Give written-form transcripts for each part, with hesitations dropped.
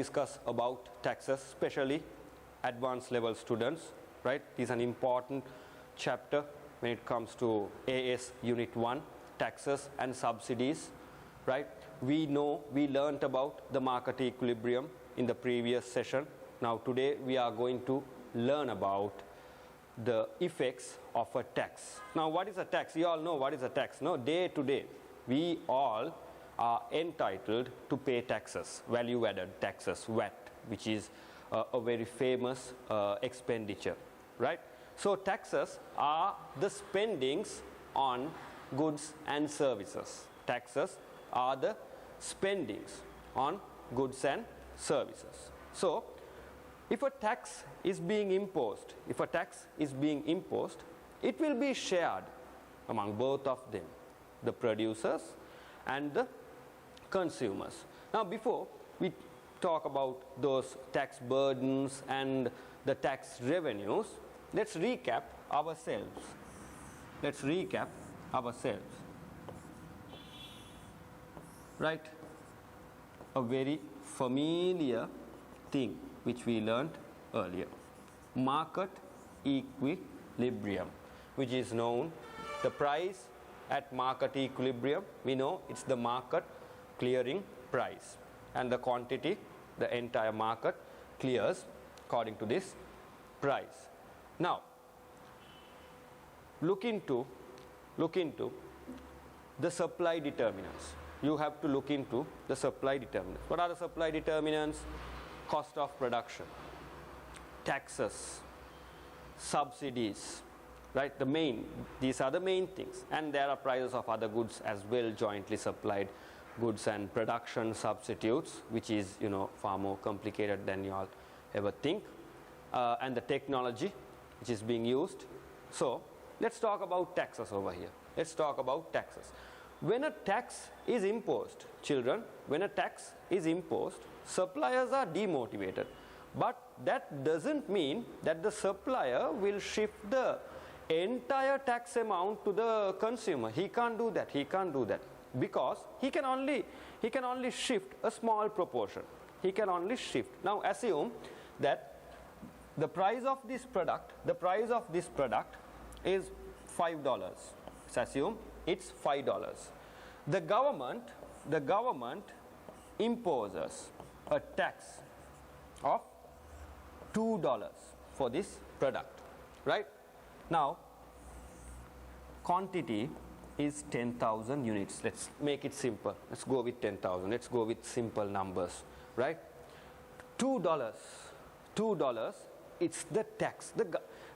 discuss about taxes, especially advanced level students, right? It is an important chapter when it comes to AS Unit 1, taxes and subsidies, right? We learnt about the market equilibrium in the previous session. Now today we are going to learn about the effects of a tax. Now what is a tax? You all know what is a tax, no? Day to day, we all are entitled to pay taxes, value added taxes, VAT, which is a very famous expenditure, right? So taxes are the spendings on goods and services. Taxes are the spendings on goods and services. So if a tax is being imposed, it will be shared among both of them, the producers and the consumers. Now before we talk about those tax burdens and the tax revenues, let's recap ourselves. Right? A very familiar thing which we learned earlier. Market equilibrium, which is known the price at market equilibrium. We know it's the market clearing price, and the quantity, the entire market clears according to this price. Now look into the supply determinants. You have to look into the supply determinants. What are the supply determinants? Cost of production, taxes, subsidies, right? These are the main things, and there are prices of other goods as well, jointly supplied goods and production substitutes, which is far more complicated than you all ever think, and the technology which is being used. So let's talk about taxes over here. When a tax is imposed, children, suppliers are demotivated, but that doesn't mean that the supplier will shift the entire tax amount to the consumer. He can't do that, because he can only shift a small proportion. Now assume that the price of this product is $5. Let's assume it's $5. The government imposes a tax of $2 for this product, right? Now quantity is 10,000 units. Let's make it simple. Let's go with 10,000. Let's go with simple numbers, right? $2, it's the tax. The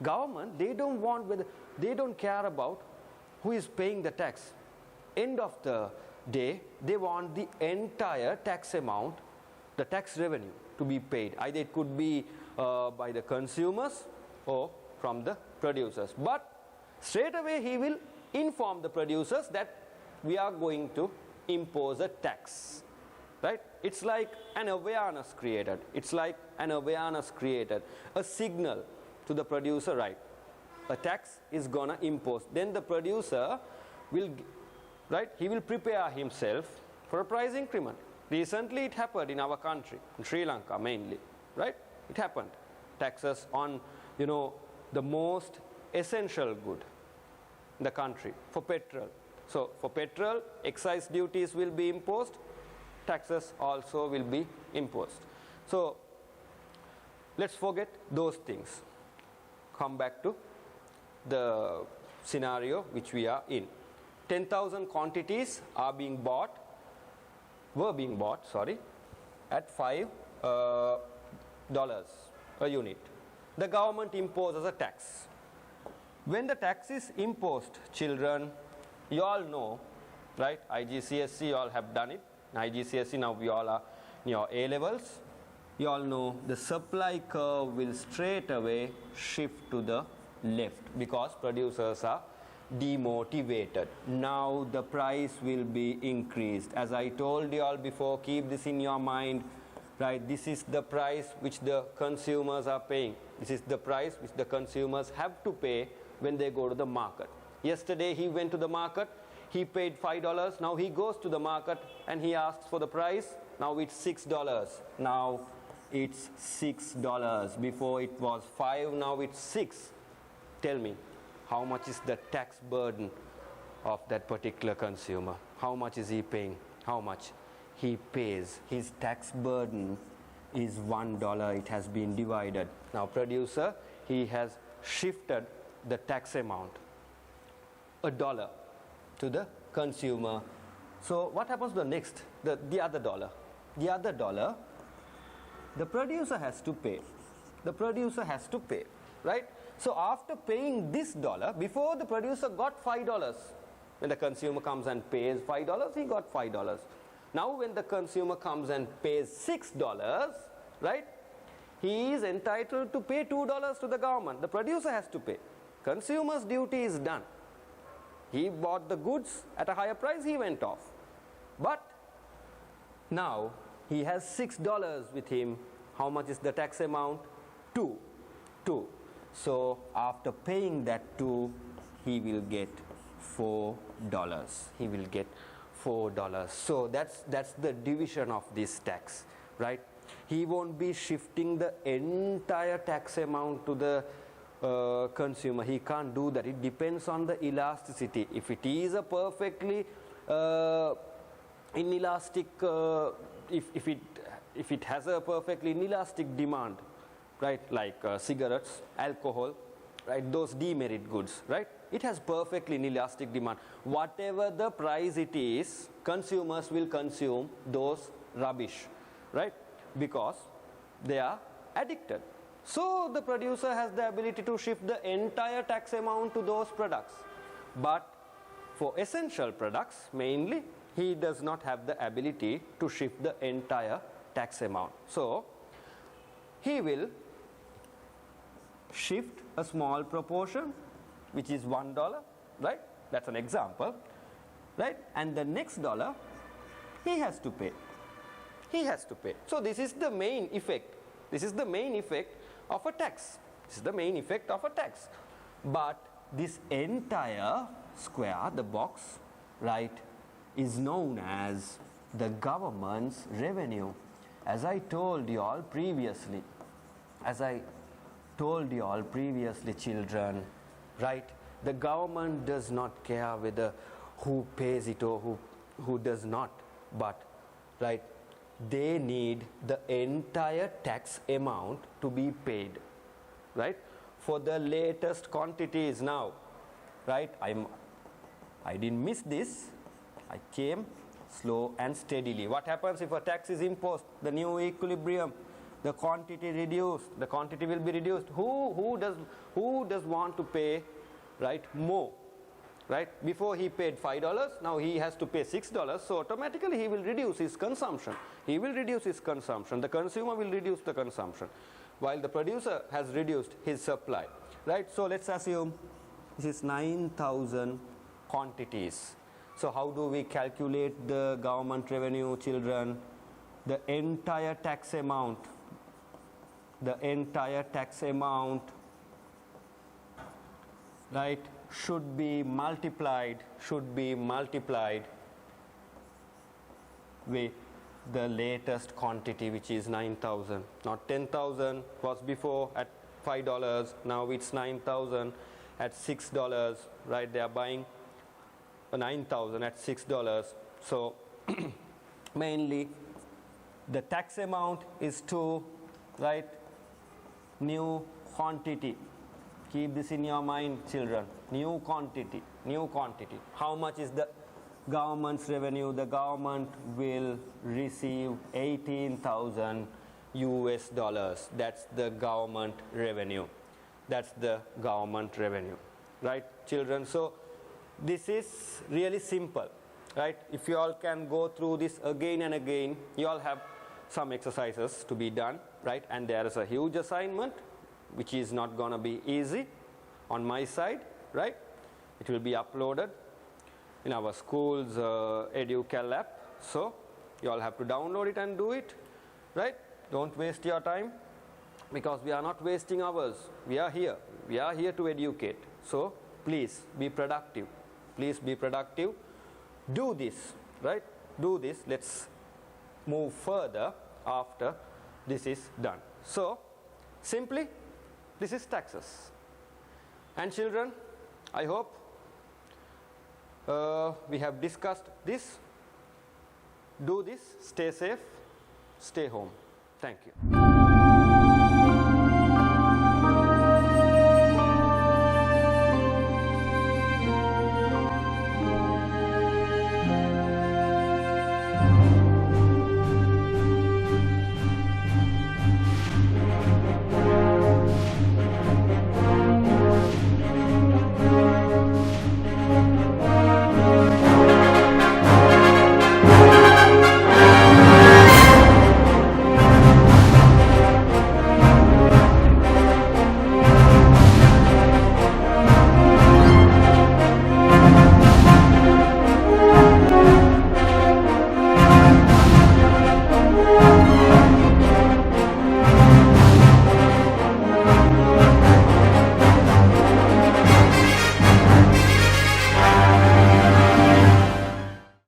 government, they don't care about who is paying the tax. End of the day, they want the entire tax amount, the tax revenue, to be paid. Either it could be by the consumers or from the producers. But straight away he will inform the producers that we are going to impose a tax, right? It's like an awareness created. A signal to the producer, right? A tax is gonna impose. Then the producer will, right? He will prepare himself for a price increment. Recently it happened in our country, in Sri Lanka mainly, right? It happened. Taxes on, the most essential good in the country, for petrol. So for petrol, excise duties will be imposed, taxes also will be imposed. So let's forget those things. Come back to the scenario which we are in. 10,000 quantities were being bought, at $5 a unit. The government imposes a tax. When the tax is imposed, children, you all know, right? IGCSE, you all have done it. IGCSE, now we all are in your A levels. You all know the supply curve will straight away shift to the left because producers are demotivated. Now the price will be increased. As I told you all before, keep this in your mind, right? This is the price which the consumers are paying. This is the price which the consumers have to pay when they go to the market. Yesterday he went to the market, he paid $5. Now he goes to the market and he asks for the price. Now it's $6. Now it's $6. Before it was 5, now it's 6. Tell me, how much is the tax burden of that particular consumer? How much is he paying? How much he pays? His tax burden is $1. It has been divided. Now producer, he has shifted the tax amount, $1 to the consumer. So what happens to the next, the other dollar? The other dollar, the producer has to pay. The producer has to pay, right? So after paying this dollar, before the producer got $5, when the consumer comes and pays $5, he got $5. Now when the consumer comes and pays $6, right, he is entitled to pay $2 to the government. The producer has to pay. Consumer's duty is done. He bought the goods at a higher price, he went off. But now he has $6 with him. How much is the tax amount? 2. So after paying that 2, he will get $4. He will get $4. So that's the division of this tax, right? He won't be shifting the entire tax amount to the consumer. He can't do that. It depends on the elasticity. If it is a perfectly inelastic, if it has a perfectly inelastic demand, right, like cigarettes, alcohol, right, those demerit goods, right, it has perfectly inelastic demand. Whatever the price it is, consumers will consume those rubbish, right, because they are addicted. So the producer has the ability to shift the entire tax amount to those products. But for essential products, mainly, he does not have the ability to shift the entire tax amount. So he will shift a small proportion, which is $1, right? That's an example, right? And the next dollar, he has to pay. He has to pay. So this is the main effect. This is the main effect of a tax. This is the main effect of a tax. But this entire square, the box, right, is known as the government's revenue. As I told you all previously, children, right, the government does not care whether who pays it or who does not, but, right, they need the entire tax amount to be paid, right, for the latest quantities now, right. I didn't miss this. I came slow and steadily. What happens if a tax is imposed? The new equilibrium, the quantity reduced, the quantity will be reduced. Who does want to pay, right, more, right? Before he paid $5, now he has to pay $6, so automatically he will reduce his consumption. He will reduce his consumption. The consumer will reduce the consumption, while the producer has reduced his supply, right? So let's assume this is 9,000 quantities. So how do we calculate the government revenue, children? The entire tax amount, right, should be multiplied with the latest quantity, which is 9,000. Now 10,000 was before at $5, now it's 9,000 at $6, right? They are buying 9,000 at $6. So mainly the tax amount is 2, right? New quantity. Keep this in your mind, children. New quantity. How much is the government's revenue? The government will receive 18,000 US dollars. That's the government revenue. Right, children? So this is really simple, right? If you all can go through this again and again, you all have some exercises to be done, right? And there is a huge assignment which is not going to be easy on my side, right? It will be uploaded in our school's EduCal app. So you all have to download it and do it, right? Don't waste your time, because we are not wasting ours. We are here to educate. So please be productive. Do this, right? Let's move further after this is done. So simply this is taxes. And children, I hope we have discussed this. Do this, stay safe, stay home. Thank you.